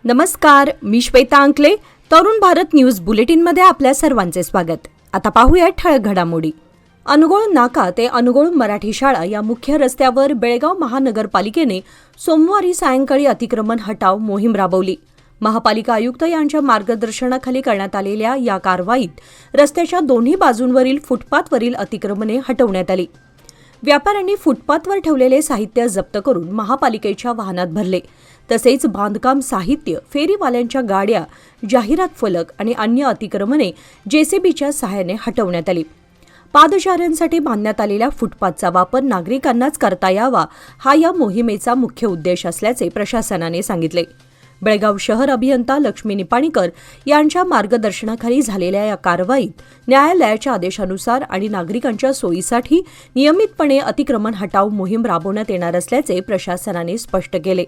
नमस्कार, मी श्वेता अंकले. तरुण भारत न्यूज बुलेटिनमध्ये आपल्या सर्वांचे स्वागत. आता पाहूया ठळक घडामोडी. अनुगोळ नाका ते अनुगोळ मराठी शाळा या मुख्य रस्त्यावर बेळगाव महानगरपालिकेने सोमवारी सायंकाळी अतिक्रमण हटाव मोहीम राबवली. महापालिका आयुक्त यांच्या मार्गदर्शनाखाली करण्यात आलेल्या या कारवाईत रस्त्याच्या दोन्ही बाजूंवरील फुटपाथवरील अतिक्रमणे हटवण्यात आली. व्यापाऱ्यांनी फुटपाथवर ठेवलेले साहित्य जप्त करून महापालिकेच्या वाहनात भरले. तसेच बांधकाम साहित्य, फेरीवाल्यांच्या गाड्या, जाहिरात फलक आणि अन्य अतिक्रमणे जेसीबीच्या सहाय्याने हटवण्यात आली. पादचाऱ्यांसाठी बांधण्यात आलेल्या फुटपाथचा वापर नागरिकांनाच करता यावा हा या मोहिमेचा मुख्य उद्देश असल्याचे प्रशासनाने सांगितले. बेळगाव शहर अभियंता लक्ष्मी निपाणीकर यांच्या मार्गदर्शनाखाली झालेल्या या कारवाईत न्यायालयाच्या आदेशानुसार आणि नागरिकांच्या सोयीसाठी नियमितपणे अतिक्रमण हटाव मोहीम राबवण्यात येणार असल्याचे प्रशासनाने स्पष्ट केले.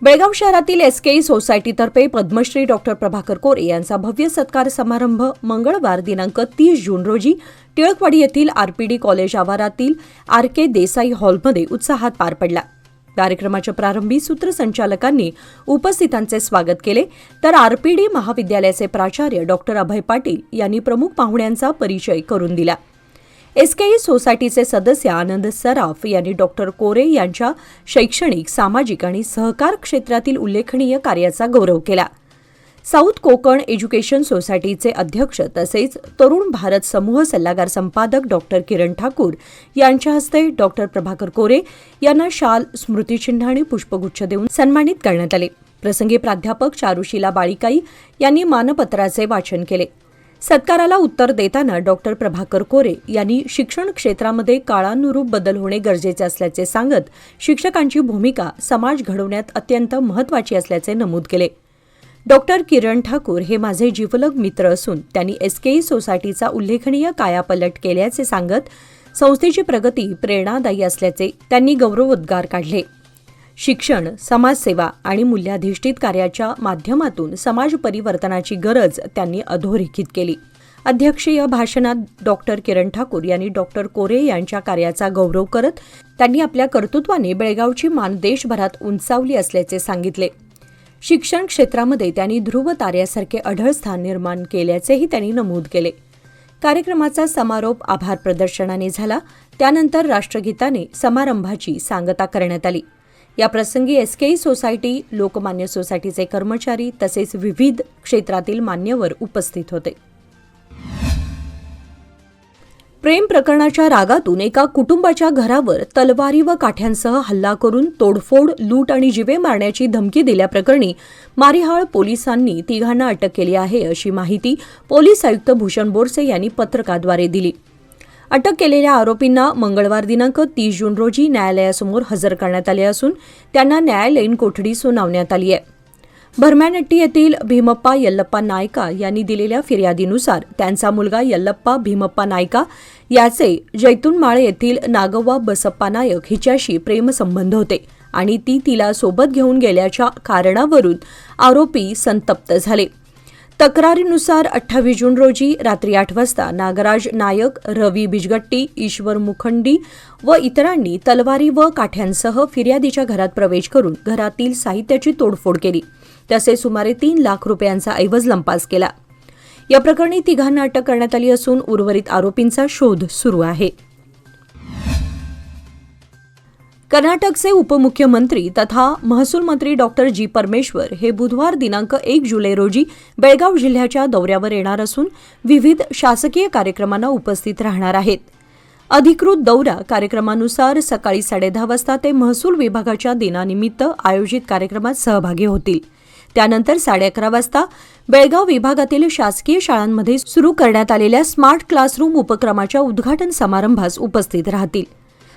बेळगाव शहरातील एसकेई सोसायटीतर्फे पद्मश्री डॉक्टर प्रभाकर कोरे यांचा भव्य सत्कार समारंभ मंगळवार दिनांक 30 जून रोजी टिळकवाडी येथील आरपीडी कॉलेज आवारातील आर.के. देसाई हॉलमध्ये उत्साहात पार पडला. कार्यक्रमाच्या प्रारंभी सूत्रसंचालकांनी उपस्थितांचे स्वागत केले, तर आरपीडी महाविद्यालयाचे प्राचार्य डॉक्टर अभय पाटील यांनी प्रमुख पाहुण्यांचा परिचय करून दिला. एसकेई सोसायटीचे सदस्य आनंद सराफ यांनी डॉक्टर कोरे यांच्या शैक्षणिक, सामाजिक आणि सहकार क्षेत्रातील उल्लेखनीय कार्याचा गौरव केला. साऊथ कोकण एज्युकेशन सोसायटीचे अध्यक्ष तसेच तरुण भारत समूह सल्लागार संपादक डॉक्टर किरण ठाकूर यांच्या हस्ते डॉक्टर प्रभाकर कोरे यांना शाल, स्मृतिचिन्ह आणि पुष्पगुच्छ देऊन सन्मानित करण्यात आले. प्रसंगी प्राध्यापक चारुशीला बाळीकाई यांनी मानपत्राचे वाचन केले. सत्काराला उत्तर देताना डॉक्टर प्रभाकर कोरे यांनी शिक्षण क्षेत्रामध्ये काळानुरूप बदल होणे गरजेचे असल्याचे सांगत शिक्षकांची भूमिका समाज घडवण्यात अत्यंत महत्त्वाची असल्याचे नमूद केले. डॉक्टर किरण ठाकूर हे माझे जिवलग मित्र असून त्यांनी एसकेई सोसायटीचा उल्लेखनीय कायापलट केल्याचे सांगत संस्थेची प्रगती प्रेरणादायी असल्याचे त्यांनी गौरवोद्गार काढले. शिक्षण, समाजसेवा आणि मूल्याधिष्ठित कार्याच्या माध्यमातून समाज परिवर्तनाची गरज त्यांनी अधोरेखित केली. अध्यक्षीय भाषणात डॉक्टर किरण ठाकूर यांनी डॉक्टर कोरे यांच्या कार्याचा गौरव करत त्यांनी आपल्या कर्तृत्वाने बेळगावची मान देशभरात उंचावली असल्याचे सांगितले. शिक्षण क्षेत्रामध्ये त्यांनी ध्रुव ताऱ्यासारखे अढळ स्थान निर्माण केल्याचेही त्यांनी नमूद केले. कार्यक्रमाचा समारोप आभार प्रदर्शनाने झाला. त्यानंतर राष्ट्रगीताने समारंभाची सांगता करण्यात आली. या प्रसंगी एसकेई सोसायटी, लोकमान्य सोसायटीचे कर्मचारी तसेच विविध क्षेत्रातील मान्यवर उपस्थित होते. प्रेम प्रकरणाच्या रागातून एका कुटुंबाच्या घरावर तलवारी व काठ्यांसह हल्ला करून तोडफोड, लूट आणि जीवे मारण्याची धमकी दिल्याप्रकरणी मारिहाळ पोलिसांनी तिघांना अटक केली आहे, अशी माहिती पोलीस आयुक्त भूषण बोरसे यांनी पत्रकाद्वारे दिली. अटक केलेल्या आरोपींना मंगळवार दिनांक 30 जून रोजी न्यायालयासमोर हजर करण्यात आले असून त्यांना न्यायालयीन कोठडी सुनावण्यात आली आहे. भरम्यानट्टी येथील भीमप्पा यल्लप्पा नायका यांनी दिलेल्या फिर्यादीनुसार त्यांचा मुलगा यल्लप्पा भीमप्पा नायका याचे जैतूनमाळे येथील नागव्वा बसप्पा नायक हिच्याशी प्रेमसंबंध होते आणि ती तिला सोबत घेऊन गेल्याच्या कारणावरून आरोपी संतप्त झाले. तक्रारीनुसार 28 जून रोजी रात्री 8 वाजता नागराज नायक, रवी बिजगट्टी, ईश्वर मुखंडी व इतरांनी तलवारी व काठ्यांसह फिर्यादीच्या घरात प्रवेश करून घरातील साहित्याची तोडफोड केली. तसेच सुमारे 3 लाख रुपयांचा ऐवज लंपास केला. या प्रकरणी तिघांना अटक करण्यात आली असून उर्वरित आरोपींचा शोध सुरू आहे. कर्नाटकचे उपमुख्यमंत्री तथा महसूल मंत्री डॉक्टर जी. परमेश्वर हे बुधवार दिनांक 1 जुलै रोजी बेळगाव जिल्ह्याच्या दौऱ्यावर येणार असून विविध शासकीय कार्यक्रमांना उपस्थित राहणार आहेत. अधिकृत दौरा कार्यक्रमानुसार सकाळी 10:30 वाजता ते महसूल विभागाच्या दिनानिमित्त आयोजित कार्यक्रमात सहभागी होतील. त्यानंतर 11:30 वाजता बेळगाव विभागातील शासकीय शाळांमध्ये सुरू करण्यात आलेल्या स्मार्ट क्लासरूम उपक्रमाच्या उद्घाटन समारंभास उपस्थित राहतील.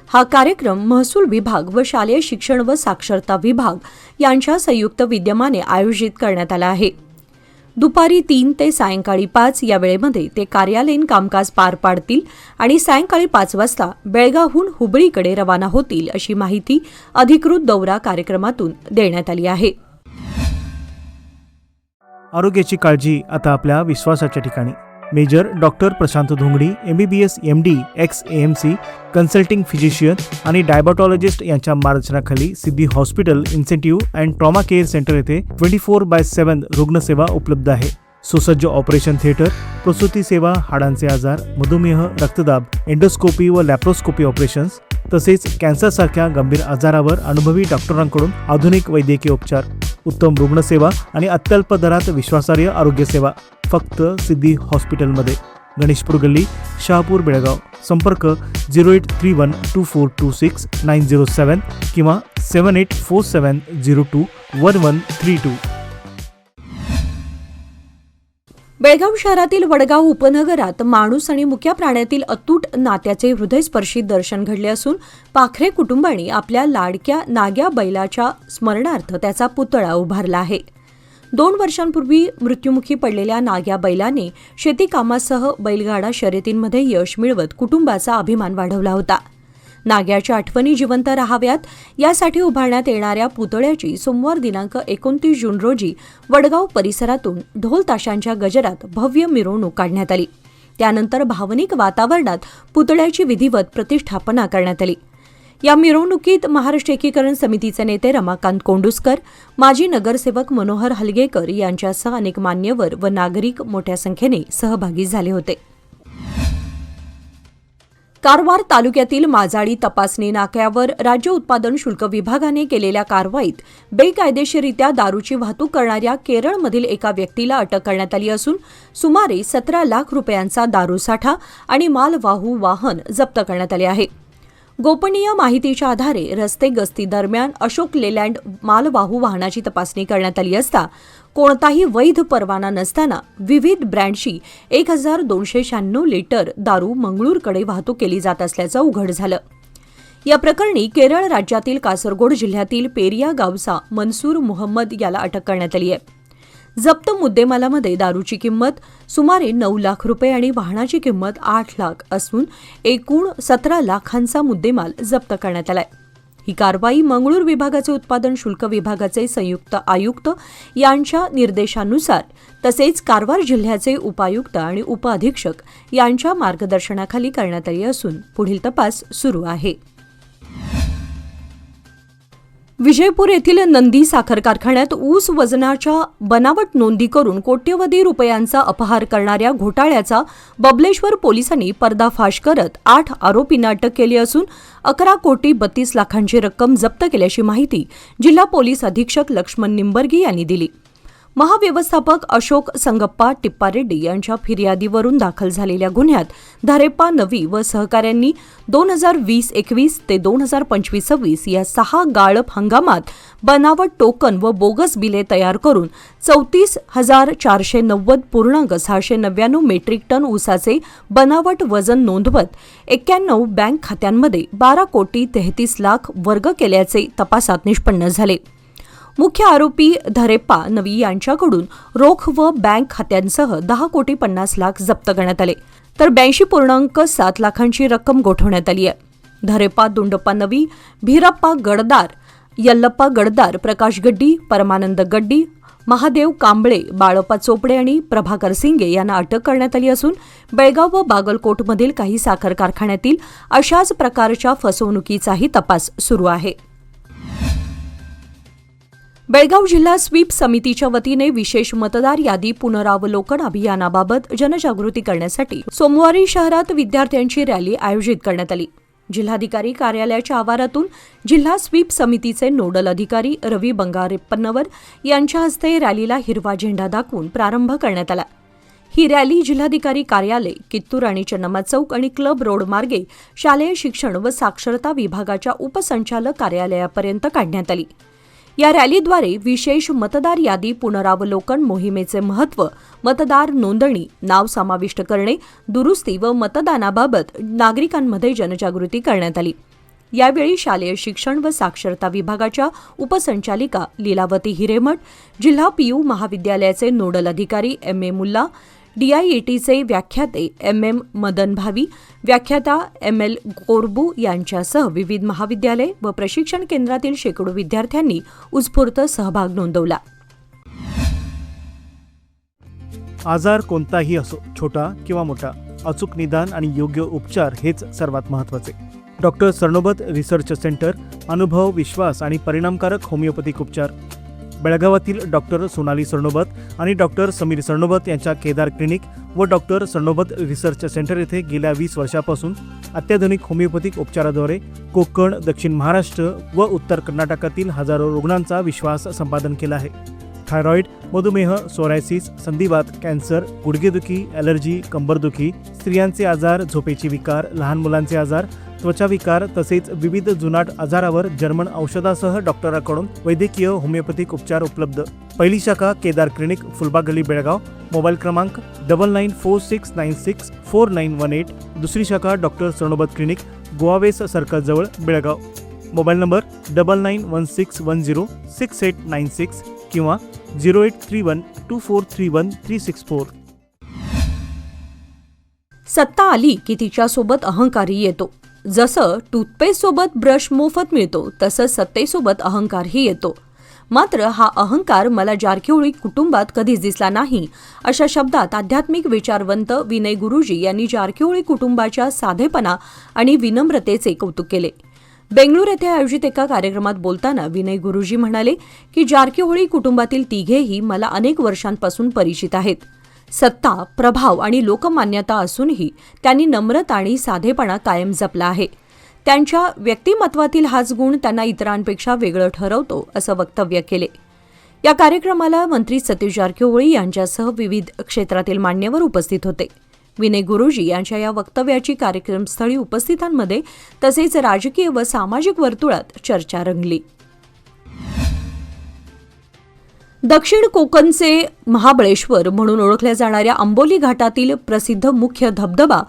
हा कार्यक्रम महसूल विभाग व शालेय शिक्षण व साक्षरता विभाग यांच्या संयुक्त विद्यमाने आयोजित करण्यात आला आहे. दुपारी 3 ते सायंकाळी 5 या वेळेमध्ये ते कार्यालयीन कामकाज पार पाडतील आणि सायंकाळी 5 वाजता बेळगावहून हुबळीकडे रवाना होतील, अशी माहिती अधिकृत दौरा कार्यक्रमातून देण्यात आली आहे. आरोग्याची काळजी आता आपल्या विश्वासाच्या ठिकाणी major doctor Prashant Dhongadi, MBBS MD ex AMC, consulting physician आणि डायबेटॉलॉजिस्ट यांच्या मार्गदर्शनाखाली Siddhi hospital intensive and trauma care centre येथे 24/7 रुग्णसेवा उपलब्ध आहे. सुसज्ज ऑपरेशन थिएटर, प्रसूती सेवा, हाडांचे आजार, मधुमेह, रक्तदाब, एंडोस्कोपी व लॅप्रोस्कोपी ऑपरेशन्स तसेच कॅन्सरसारख्या गंभीर आजारावर अनुभवी डॉक्टरांकडून आधुनिक वैद्यकीय उपचार, उत्तम रुग्णसेवा आणि अत्यल्प दरात विश्वासार्ह आरोग्यसेवा फक्त सिद्धी हॉस्पिटलमध्ये. गणेशपूर गल्ली, शहापूर, बेळगाव. संपर्क 08312426-907 किंवा 7847021132. बेळगाव शहरातील वडगाव उपनगरात माणूस आणि मुक्या प्राण्यातील अतूट नात्याचे हृदयस्पर्शी दर्शन घडले असून पाखरे कुटुंबांनी आपल्या लाडक्या नाग्या बैलाच्या स्मरणार्थ त्याचा पुतळा उभारला आहे. 2 वर्षांपूर्वी मृत्युमुखी पडलेल्या नाग्या बैलाने शेती कामासह बैलगाडा शर्यतींमध्ये यश मिळवत कुटुंबाचा अभिमान वाढवला होता. नाग्याच्या आठवणी जिवंत राहाव्यात यासाठी उभारण्यात येणाऱ्या पुतळ्याची सोमवार दिनांक 29 जून रोजी वडगाव परिसरातून ढोल ताशांच्या गजरात भव्य मिरवणूक काढण्यात आली. त्यानंतर भावनिक वातावरणात पुतळ्याची विधिवत प्रतिष्ठापना करण्यात आली. या मिरवणुकीत महाराष्ट्र एकीकरण समितीचे नेते रमाकांत कोंडुस्कर, माजी नगरसेवक मनोहर हलगेकर यांच्यासह अनेक मान्यवर व नागरिक मोठ्या संख्येने सहभागी झाले होते. कारवार तालुक्यातील माजाळी तपासणी नाक्यावर राज्य उत्पादन शुल्क विभागाने केलेल्या कारवाईत बेकायदेशीररित्या दारूची वाहतूक करणाऱ्या केरळमधील एका व्यक्तीला अटक करण्यात आली असून सुमारे 17 लाख रुपयांचा दारूसाठा आणि मालवाहू वाहन जप्त करण्यात आले आहे. गोपनीय माहितीच्या आधारे रस्ते गस्ती दरम्यान अशोक लेलँड मालवाहू वाहनाची तपासणी करण्यात आली असता कोणताही वैध परवाना नसताना विविध ब्रँडची 1296 लिटर दारू मंगळूरकडे वाहतूक केली जात असल्याचं उघड झालं. या प्रकरणी केरळ राज्यातील कासरगोड जिल्ह्यातील पेरिया गावचा मनसूर मुहम्मद याला अटक करण्यात आली आहे. जप्त मुद्देमालामध्ये दारूची किंमत सुमारे 9 लाख रुपये आणि वाहनाची किंमत 8 लाख असून एकूण 17 लाखांचा मुद्देमाल जप्त करण्यात आलाय. ही कारवाई मंगळूर विभागाचे उत्पादन शुल्क विभागाचे संयुक्त आयुक्त यांच्या निर्देशानुसार तसेच कारवार जिल्ह्याचे उपायुक्त आणि उपअधीक्षक यांच्या मार्गदर्शनाखाली करण्यात आली असून पुढील तपास सुरू आहे. विजयपूर येथील नंदी साखर कारखान्यात ऊस वजनाच्या बनावट नोंदी करून कोट्यवधी रुपयांचा अपहार करणाऱ्या घोटाळ्याचा बबलेश्वर पोलिसांनी पर्दाफाश करत 8 आरोपींना अटक केली असून 11,32 लाखांची रक्कम जप्त केल्याची माहिती जिल्हा पोलीस अधीक्षक लक्ष्मण निंबर्गी यांनी दिली. महाव्यवस्थापक अशोक संगप्पा टिप्पारेड्डी यांच्या फिर्यादीवरून दाखल झालेल्या गुन्ह्यात धारेप्पा नवी व सहकाऱ्यांनी 2020-21 ते 2025-26 या 6 गाळप हंगामात बनावट टोकन व बोगस बिले तयार करून 34,490.699 मेट्रिक टन ऊसाचे बनावट वजन नोंदवत 91 बँक खात्यांमध्ये 12,33,00,000 वर्ग केल्याचे तपासात निष्पन्न झाले. मुख्य आरोपी धरेप्पा नवी यांच्याकडून रोख व बँक खात्यांसह 10,50,00,000 जप्त करण्यात आले तर 82.7 लाखांची रक्कम गोठवण्यात आली आहे. धरेप्पा दुंडप्पा नवी, भीरप्पा गडदार, यल्लप्पा गडदार, प्रकाश गड्डी, परमानंद गड्डी, महादेव कांबळे, बाळप्पा चोपडे आणि प्रभाकर सिंगे यांना अटक करण्यात आली असून बेळगाव व बागलकोटमधील काही साखर कारखान्यातील अशाच प्रकारच्या फसवणुकीचाही तपास सुरू आहे. बेळगाव जिल्हा स्वीप समितीच्या वतीने विशेष मतदार यादी पुनरावलोकन अभियानाबाबत जनजागृती करण्यासाठी सोमवारी शहरात विद्यार्थ्यांची रॅली आयोजित करण्यात आली. जिल्हाधिकारी कार्यालयाच्या आवारातून जिल्हा स्वीप समितीचे नोडल अधिकारी रवी बंगारेप्पनवर यांच्या हस्ते रॅलीला हिरवा झेंडा दाखवून प्रारंभ करण्यात आला. ही रॅली जिल्हाधिकारी कार्यालय, कित्तूर आणि चन्नम्मा चौक आणि क्लब रोड मार्गे शालेय शिक्षण व साक्षरता विभागाच्या उपसंचालक कार्यालयापर्यंत काढण्यात आली. या रॅलीद्वारे विशेष मतदार यादी पुनरावलोकन मोहिमेचे महत्त्व, मतदार नोंदणी, नाव समाविष्ट करणे, दुरुस्ती व मतदानाबाबत नागरिकांमध्ये जनजागृती करण्यात आली. यावेळी शालेय शिक्षण व साक्षरता विभागाच्या उपसंचालिका लीलावती हिरेमठ, जिल्हा पीयू महाविद्यालयाचे नोडल अधिकारी M.A. मुल्ला, DIETचे व्याख्याते MM मदन भावी, व्याख्याता ML कोरबू यांच्यासह विविध महाविद्यालय व प्रशिक्षण केंद्रातील शेकडो विद्यार्थ्यांनी उत्स्फूर्त सहभाग नोंदवला. आजार कोणताही असो, छोटा किंवा मोठा, अचूक निदान आणि योग्य उपचार हेच सर्वात महत्त्वाचे. डॉक्टर सरनोबत रिसर्च सेंटर, अनुभव, विश्वास आणि परिणामकारक होमिओपॅथिक उपचार. बेळगावातील डॉक्टर सोनाली सरनोबत आणि डॉक्टर समीर सरनोबत यांच्या केदार क्लिनिक व डॉक्टर सरनोबत रिसर्च सेंटर येथे गेल्या 20 वर्षापासून अत्याधुनिक होमिओपॅथिक उपचाराद्वारे कोकण, दक्षिण महाराष्ट्र व उत्तर कर्नाटकातील हजारो रुग्णांचा विश्वास संपादन केला आहे. थायरॉईड, मधुमेह, सोरायसिस, संधिवात, कॅन्सर, गुडघेदुखी, ॲलर्जी, कंबरदुखी, स्त्रियांचे आजार, झोपेचे विकार, लहान मुलांचे आजार, त्वचा विकार तसेच विविध जुनाट आजारावर जर्मन औषधासह डॉक्टरांकडून वैद्यकीय होमिओपॅथिक उपचार उपलब्ध. पहिली शाखा केदार क्लिनिक, फुलबाग गली, बेळगाव. मोबाईल क्रमांक 9946964918. दुसरी शाखा डॉक्टर सरनोबत क्लिनिक, गोवावेस सर्कल जवळ, बेळगाव. मोबाईल नंबर 9916106896 किंवा 08312431 सत्ता आली की तिच्यासोबत अहंकारही येतो. जसं टूथपेस्टसोबत ब्रश मोफत मिळतो तसं सत्तेसोबत अहंकारही येतो. मात्र हा अहंकार मला जारकिहोळी कुटुंबात कधीच दिसला नाही, अशा शब्दात आध्यात्मिक विचारवंत विनय गुरुजी यांनी जारकिहोळी कुटुंबाच्या साधेपणा आणि विनम्रतेचे कौतुक केले. बेंगळूर येथे आयोजित एका कार्यक्रमात बोलताना विनय गुरुजी म्हणाले की जारकिहोळी कुटुंबातील तिघेही मला अनेक वर्षांपासून परिचित आहेत. सत्ता, प्रभाव आणि लोकमान्यता असूनही त्यांनी नम्रता आणि साधेपणा कायम जपला आहे. त्यांच्या व्यक्तिमत्वातील हाच गुण त्यांना इतरांपेक्षा वेगळं ठरवतो, असं वक्तव्य केले. या कार्यक्रमाला मंत्री सतीश जारकिहोळी यांच्यासह विविध क्षेत्रातील मान्यवर उपस्थित होते. विनय गुरुजी यांच्या या वक्तव्याची कार्यक्रमस्थळी उपस्थितांमध्ये तसेच राजकीय व सामाजिक वर्तुळात चर्चा रंगली. दक्षिण कोकणचे महाबळेश्वर म्हणून ओळखल्या जाणाऱ्या आंबोली घाटातील प्रसिद्ध मुख्य धबधबा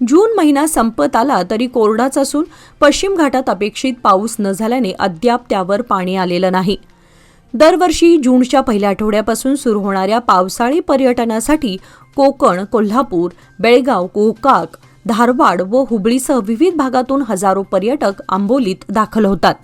जून महिना संपत आला तरी कोरडाच असून पश्चिम घाटात अपेक्षित पाऊस न झाल्याने अद्याप त्यावर पाणी आलेलं नाही. दरवर्षी जूनच्या पहिल्या आठवड्यापासून सुरू होणाऱ्या पावसाळी पर्यटनासाठी कोकण, कोल्हापूर, बेळगाव, गोकाक, धारवाड व हुबळीसह विविध भागातून हजारो पर्यटक आंबोलीत दाखल होतात.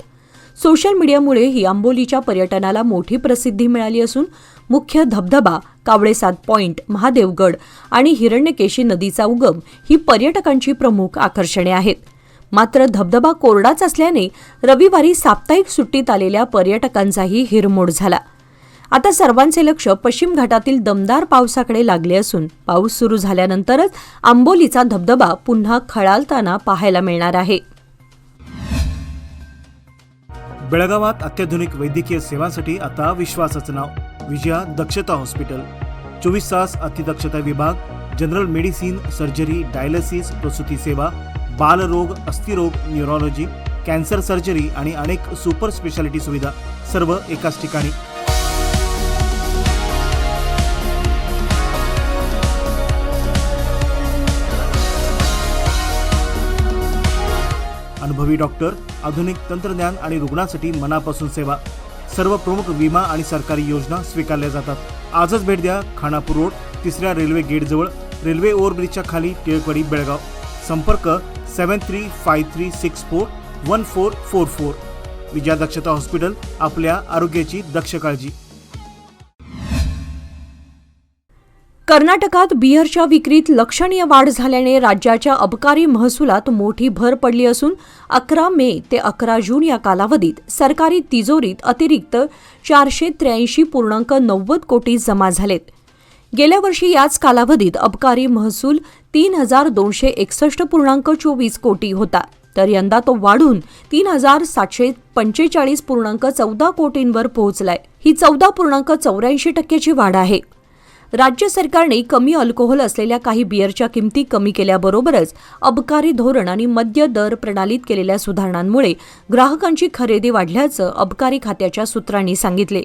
सोशल मीडियामुळेही आंबोलीच्या पर्यटनाला मोठी प्रसिद्धी मिळाली असून मुख्य धबधबा, कावळेसाद पॉइंट, महादेवगड आणि हिरण्यकेशी नदीचा उगम ही पर्यटकांची प्रमुख आकर्षणे आहेत. मात्र धबधबा कोरडाच असल्याने रविवारी साप्ताहिक सुट्टीत आलेल्या पर्यटकांचाही हिरमोड झाला. आता सर्वांचे लक्ष पश्चिम घाटातील दमदार पावसाकडे लागले असून पाऊस सुरू झाल्यानंतरच आंबोलीचा धबधबा पुन्हा खळाळताना पाहायला मिळणार आहे. बेळगावात अत्याधुनिक वैद्यकीय सेवांसाठी आता विश्वासाचं नाव, विजया दक्षता हॉस्पिटल. 24 तास अतिदक्षता विभाग, जनरल मेडिसिन, सर्जरी, डायलिसिस, प्रसूती सेवा, बालरोग, अस्थिरोग, न्यूरोलॉजी, कॅन्सर सर्जरी आणि अनेक सुपर स्पेशालिटी सुविधा सर्व एकाच ठिकाणी. अनुभवी डॉक्टर, आधुनिक तंत्रज्ञान आणि रुग्णांसाठी मनापासून सेवा. सर्व प्रमुख विमा आणि सरकारी योजना स्वीकारल्या जातात. आजच भेट द्या. खानापूर रोड, 3ऱ्या रेल्वे गेटजवळ, रेल्वे ओव्हरब्रिजच्या खाली, टिळकवाडी, बेळगाव. संपर्क 7353641444. विजया दक्षता हॉस्पिटल, आपल्या आरोग्याची दक्ष काळजी. कर्नाटकात बिअरच्या विक्रीत लक्षणीय वाढ झाल्याने राज्याच्या अबकारी महसुलात मोठी भर पडली असून 11 मे ते 11 जून या कालावधीत सरकारी तिजोरीत अतिरिक्त 483.90 कोटी जमा झालेत. गेल्या वर्षी याच कालावधीत अबकारी महसूल 3261.24 कोटी होता, तर यंदा तो वाढून 3745.14 कोटींवर पोहोचलाय. ही 14.84% वाढ आहे. राज्य सरकारने कमी अल्कोहोल असलेल्या काही बिअरच्या किमती कमी केल्याबरोबरच अबकारी धोरण आणि मद्य दर प्रणालीत केलेल्या सुधारणांमुळे ग्राहकांची खरेदी वाढल्याचं अबकारी खात्याच्या सूत्रांनी सांगितले.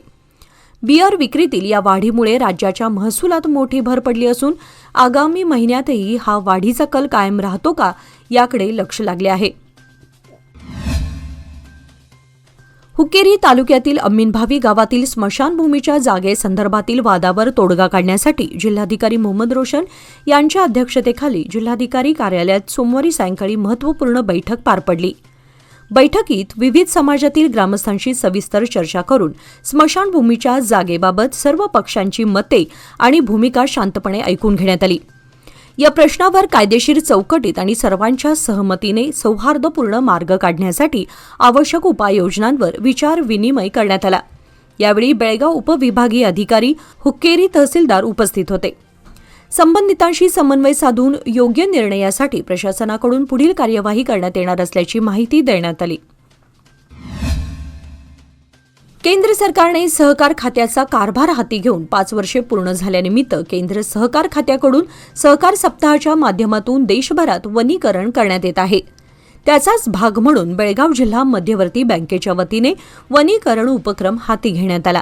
बिअर विक्रीतील या वाढीमुळे राज्याच्या महसुलात मोठी भर पडली असून आगामी महिन्यातही हा वाढीचा कल कायम राहतो का याकडे लक्ष लागले आहे. हुक्केरी तालुक्यातील अम्मिनभावी गावातील स्मशानभूमीच्या जागेसंदर्भातील वादावर तोडगा काढण्यासाठी जिल्हाधिकारी मोहम्मद रोशन यांच्या अध्यक्षतेखाली जिल्हाधिकारी कार्यालयात सोमवारी सायंकाळी महत्त्वपूर्ण बैठक पार पडली. बैठकीत विविध समाजातील ग्रामस्थांशी सविस्तर चर्चा करून स्मशानभूमीच्या जागेबाबत सर्व पक्षांची मते आणि भूमिका शांतपणे ऐकून घेण्यात आली. या प्रश्नावर कायदेशीर चौकटीत आणि सर्वांच्या सहमतीने सौहार्दपूर्ण मार्ग काढण्यासाठी आवश्यक उपाययोजनांवर विचार विनिमय करण्यात आला. यावेळी बेळगाव उपविभागीय अधिकारी हुक्केरी तहसीलदार उपस्थित होते. संबंधितांशी समन्वय साधून योग्य निर्णयासाठी प्रशासनाकडून पुढील कार्यवाही करण्यात येणार असल्याची माहिती देण्यात आली. केंद्र सरकारने सहकार खात्याचा कारभार हाती घेऊन 5 वर्षे पूर्ण झाल्यानिमित्त केंद्र सहकार खात्याकडून सहकार सप्ताहाच्या माध्यमातून देशभरात वनीकरण करण्यात येत आहे. त्याचाच भाग म्हणून बेळगाव जिल्हा मध्यवर्ती बँकेच्या वतीने वनीकरण उपक्रम हाती घेण्यात आला.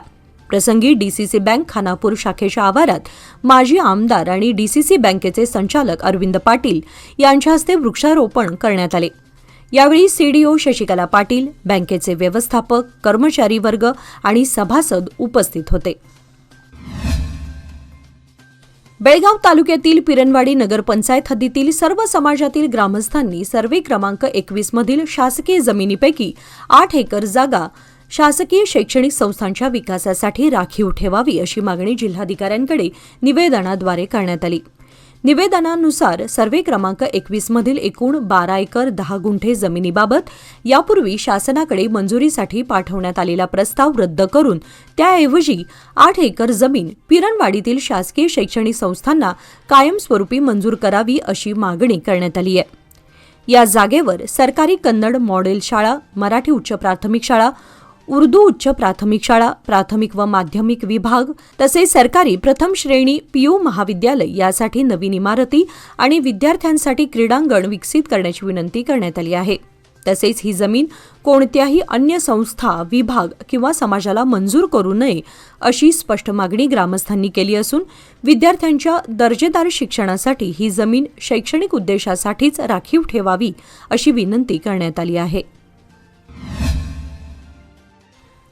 प्रसंगी डीसीसी बँक खानापूर शाखेच्या आवारात माजी आमदार आणि डीसीसी बँकेचे संचालक अरविंद पाटील यांच्या हस्ते वृक्षारोपण करण्यात आले. यावेळी सीडीओ शशिकला पाटील, बँकेचे व्यवस्थापक, कर्मचारी वर्ग आणि सभासद उपस्थित होते. बेळगाव तालुक्यातील पिरनवाडी नगरपंचायत हद्दीतील सर्व समाजातील ग्रामस्थांनी सर्वे क्रमांक 21 मधील शासकीय जमिनीपैकी 8 एकर जागा शासकीय शैक्षणिक संस्थांच्या विकासासाठी राखीव ठेवावी अशी मागणी जिल्हाधिकाऱ्यांकडे निवेदनाद्वारे करण्यात आली. निवेदनानुसार सर्वे क्रमांक 21 मधील एकूण 12 एकर 10 गुंठे जमिनीबाबत यापूर्वी शासनाकडे मंजुरीसाठी पाठवण्यात आलेला प्रस्ताव रद्द करून त्याऐवजी 8 एकर जमीन पिरणवाडीतील शासकीय शैक्षणिक संस्थांना कायमस्वरूपी मंजूर करावी अशी मागणी करण्यात आली आहे. या जागेवर सरकारी कन्नड मॉडेल शाळा, मराठी उच्च प्राथमिक शाळा, उर्दू उच्च प्राथमिक शाळा, प्राथमिक व माध्यमिक विभाग तसेच सरकारी प्रथम श्रेणी पीयू महाविद्यालय यासाठी नवीन इमारती आणि विद्यार्थ्यांसाठी क्रीडांगण विकसित करण्याची विनंती करण्यात आली आहे. तसेच ही जमीन कोणत्याही अन्य संस्था, विभाग किंवा समाजाला मंजूर करू नये अशी स्पष्ट मागणी ग्रामस्थांनी केली असून विद्यार्थ्यांच्या दर्जेदार शिक्षणासाठी ही जमीन शैक्षणिक उद्देशासाठीच राखीव ठेवावी अशी विनंती करण्यात आली आहे.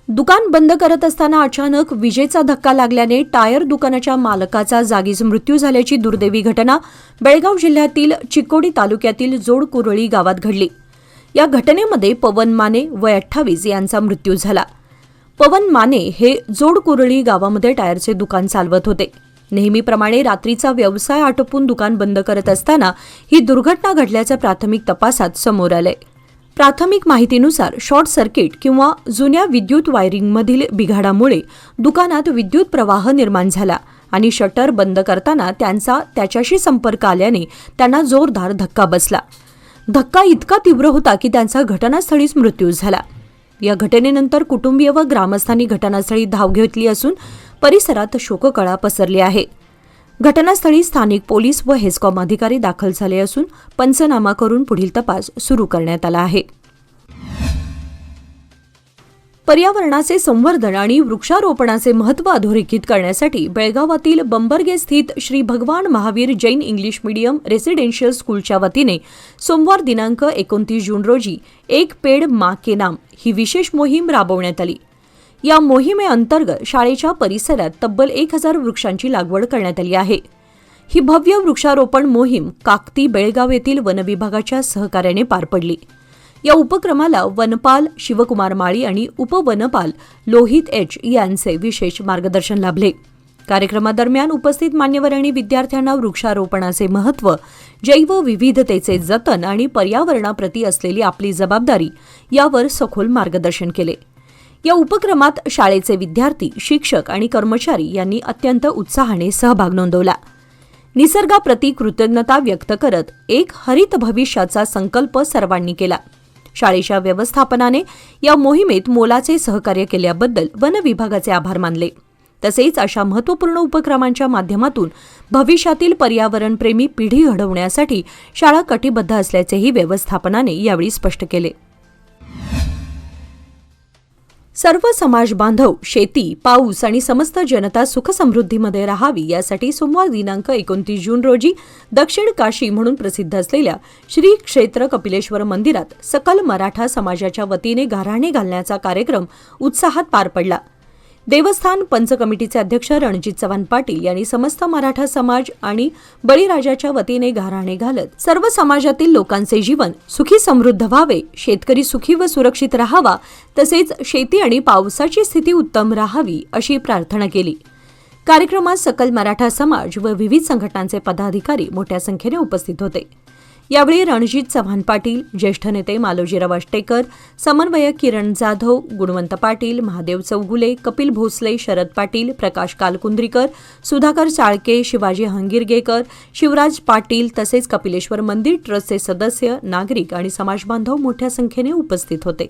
दुकान बंद करत असताना अचानक विजेचा धक्का लागल्याने टायर दुकानाच्या मालकाचा जागीच मृत्यू झाल्याची दुर्दैवी घटना बेळगाव जिल्ह्यातील चिकोडी तालुक्यातील जोडकुरळी गावात घडली. या घटनेमध्ये पवन माने वय 28 यांचा मृत्यू झाला. पवन माने हे जोडकुरळी गावामध्ये टायरचे दुकान चालवत होते. नेहमीप्रमाणे रात्रीचा व्यवसाय आटोपून दुकान बंद करत असताना ही दुर्घटना घडल्याचं प्राथमिक तपासात समोर आलंय. प्राथमिक माहितीनुसार शॉर्ट सर्किट किंवा जुन्या विद्युत वायरिंगमधील बिघाडामुळे दुकानात विद्युत प्रवाह निर्माण झाला आणि शटर बंद करताना त्याच्याशी संपर्क आल्याने त्यांना जोरदार धक्का बसला. धक्का इतका तीव्र होता की त्यांचा घटनास्थळीच मृत्यू झाला. या घटनेनंतर कुटुंबीय व ग्रामस्थांनी घटनास्थळी धाव घेतली असून परिसरात शोककळा पसरली आहे. घटनास्थळी स्थानिक पोलीस व हेस्कॉम अधिकारी दाखल झाले असून पंचनामा करून पुढील तपास सुरू करण्यात आला आहे. पर्यावरणाचे संवर्धन आणि वृक्षारोपणाचे महत्त्व अधोरेखित करण्यासाठी बेळगावातील बंबर्गे स्थित श्री भगवान Mahavir Jain English medium residential स्कूलच्या वतीने सोमवार दिनांक 29 जून रोजी एक पेड माँ के नाम ही विशेष मोहीम राबवण्यात आली. या मोहिमेअंतर्गत शाळेच्या परिसरात तब्बल 1000 वृक्षांची लागवड करण्यात आली आहे. ही भव्य वृक्षारोपण मोहीम काकती बेळगाव येथील वनविभागाच्या सहकार्याने पार पडली. या उपक्रमाला वनपाल शिवकुमार माळी आणि उपवनपाल लोहित एच यांचे विशेष मार्गदर्शन लाभले. कार्यक्रमादरम्यान उपस्थित मान्यवरांनी विद्यार्थ्यांना वृक्षारोपणाचे महत्त्व, जैवविविधतेचे जतन आणि पर्यावरणाप्रती असलेली आपली जबाबदारी यावर सखोल मार्गदर्शन केले. या उपक्रमात शाळेचे विद्यार्थी, शिक्षक आणि कर्मचारी यांनी अत्यंत उत्साहाने सहभाग नोंदवला. निसर्गाप्रती कृतज्ञता व्यक्त करत एक हरित भविष्याचा संकल्प सर्वांनी केला. शाळेच्या व्यवस्थापनाने या मोहिमेत मोलाचे सहकार्य केल्याबद्दल वन विभागाचे आभार मानले. तसेच अशा महत्त्वपूर्ण उपक्रमांच्या माध्यमातून भविष्यातील पर्यावरणप्रेमी पिढी घडवण्यासाठी शाळा कटिबद्ध असल्याचेही व्यवस्थापनाने यावेळी स्पष्ट केले. सर्व समाज बांधव, शेती, पाऊस आणि समस्त जनता सुखसमृद्धीमध्ये राहावी यासाठी सोमवार दिनांक 29 जून रोजी दक्षिण काशी म्हणून प्रसिद्ध असलेल्या श्री क्षेत्र कपिलेश्वर मंदिरात सकल मराठा समाजाच्या वतीने गाऱ्हाणे घालण्याचा कार्यक्रम उत्साहात पार पडला. देवस्थान पंच कमिटीचे अध्यक्ष रणजित चव्हाण पाटील यांनी समस्त मराठा समाज आणि बळीराजाच्या वतीने गाऱ्हाणे घालत सर्व समाजातील लोकांचे जीवन सुखी समृद्ध व्हावे, शेतकरी सुखी व सुरक्षित राहावा, तसेच शेती आणि पावसाची स्थिती उत्तम राहावी अशी प्रार्थना केली. कार्यक्रमात सकल मराठा समाज व विविध संघटनांचे पदाधिकारी मोठ्या संख्येने उपस्थित होते. यावेळी रणजित चव्हाण पाटील, ज्येष्ठ नेते मालोजीराव आष्टेकर, समन्वयक किरण जाधव, गुणवंत पाटील, महादेव चौगुले, कपिल भोसले, शरद पाटील, प्रकाश कालकुंद्रीकर, सुधाकर चाळके, शिवाजी हंगिरगेकर, शिवराज पाटील तसेच कपिलेश्वर मंदिर ट्रस्टचे सदस्य, नागरिक आणि समाजबांधव मोठ्या संख्येने उपस्थित होते.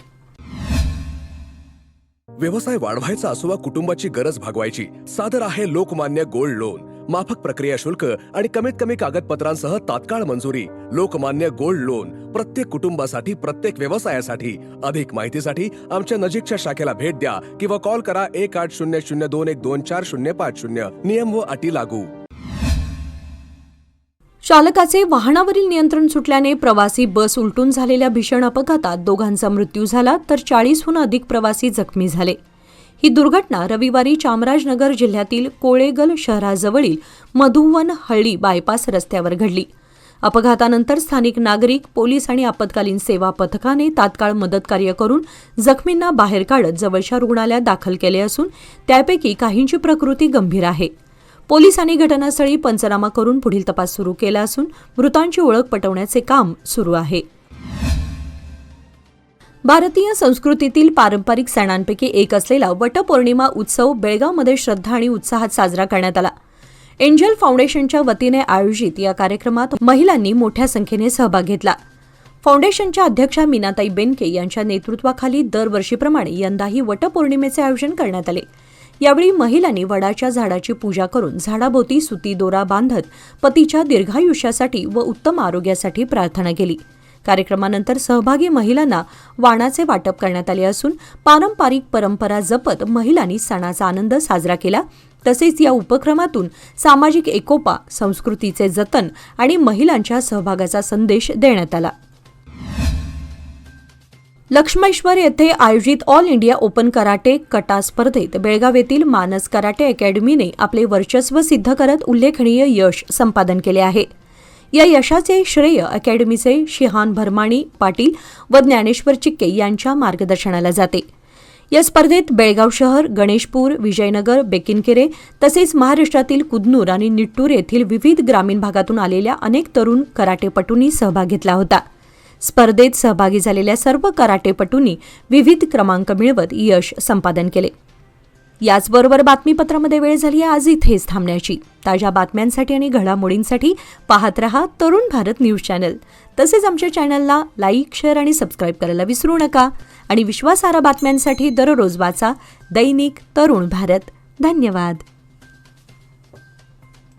व्यवसाय वाढवायचा असो वा कुटुंबाची गरज भागवायची, सादर आहे लोकमान्य गोल्ड लोन. माफक प्रक्रिया शुल्क आणि कमीत कमी कागदपत्रांसह तात्काळ मंजुरी. लोकमान्य गोल्ड लोन प्रत्येक कुटुंबासाठी, प्रत्येक व्यवसायासाठी. अधिक माहितीसाठी आमच्या नजीकच्या शाखेला भेट द्या किंवा कॉल करा 1800212450. नियम व अटी लागू. चालकाचे वाहनावरील नियंत्रण सुटल्याने प्रवासी बस उलटून झालेल्या भीषण अपघातात दोघांचा मृत्यू झाला तर 40हून अधिक प्रवासी जखमी झाले. ही दुर्घटना रविवारी चामराजनगर जिल्ह्यातील कोळेगल शहराजवळील मधुवन हळ्ळी बायपास रस्त्यावर घडली. अपघातानंतर स्थानिक नागरिक, पोलीस आणि आपत्कालीन सेवा पथकाने तात्काळ मदतकार्य करून जखमींना बाहेर काढत जवळच्या रुग्णालयात दाखल केले असून त्यापैकी काहींची प्रकृती गंभीर आहे. पोलिसांनी घटनास्थळी पंचनामा करून पुढील तपास सुरू केला असून मृतांची ओळख पटवण्याचे काम सुरू आहे. भारतीय संस्कृतीतील पारंपरिक सणांपैकी एक असलेला वटपौर्णिमा उत्सव बेळगावमध्ये श्रद्धा आणि उत्साहात साजरा करण्यात आला. एंजल फाउंडेशनच्या वतीने आयोजित या कार्यक्रमात महिलांनी मोठ्या संख्येने सहभाग घेतला. फाउंडेशनच्या अध्यक्षा मीनाताई बेनके यांच्या नेतृत्वाखाली दरवर्षीप्रमाणे यंदाही वटपौर्णिमेचे आयोजन करण्यात आले. यावेळी महिलांनी वडाच्या झाडाची पूजा करून झाडाभोवती सुती दोरा बांधत पतीच्या दीर्घायुष्यासाठी व उत्तम आरोग्यासाठी प्रार्थना केली. कार्यक्रमानंतर सहभागी महिलांना वाणाचे वाटप करण्यात आले असून पारंपरिक परंपरा जपत महिलांनी सणाचा आनंद साजरा केला. तसेच या उपक्रमातून सामाजिक एकोपा, संस्कृतीचे जतन आणि महिलांच्या सहभागाचा संदेश देण्यात आला. लक्ष्मेश्वर येथे आयोजित ऑल इंडिया ओपन कराटे कटा स्पर्धेत बेळगाव येथील मानस कराटे अकॅडमीने आपले वर्चस्व सिद्ध करत उल्लेखनीय यश संपादन केले आहे. या यशाचे श्रेय अकॅडमीचे शिहान भरमाणी पाटील व ज्ञानेश्वर चिक्के यांच्या मार्गदर्शनाला जाते. या स्पर्धेत बेळगाव शहर, गणेशपूर, विजयनगर, बेकिनकेरे तसेच महाराष्ट्रातील कुदनूर आणि निट्टूर येथील विविध ग्रामीण भागातून आलेल्या अनेक तरुण कराटेपटूंनी सहभाग घेतला होता. स्पर्धेत सहभागी झालेल्या सर्व कराटेपटूंनी विविध क्रमांक मिळवत यश संपादन केले. याचबरोबर बातमीपत्रामध्ये वेळ झाली आहे आज इथेच थांबण्याची. ताज्या बातम्यांसाठी आणि घडामोडींसाठी पाहत रहा तरुण भारत न्यूज चॅनल. तसेच आमच्या चॅनलला लाईक, शेअर आणि सबस्क्राईब करायला विसरू नका. आणि विश्वासार्ह बातम्यांसाठी दररोज वाचा दैनिक तरुण भारत. धन्यवाद.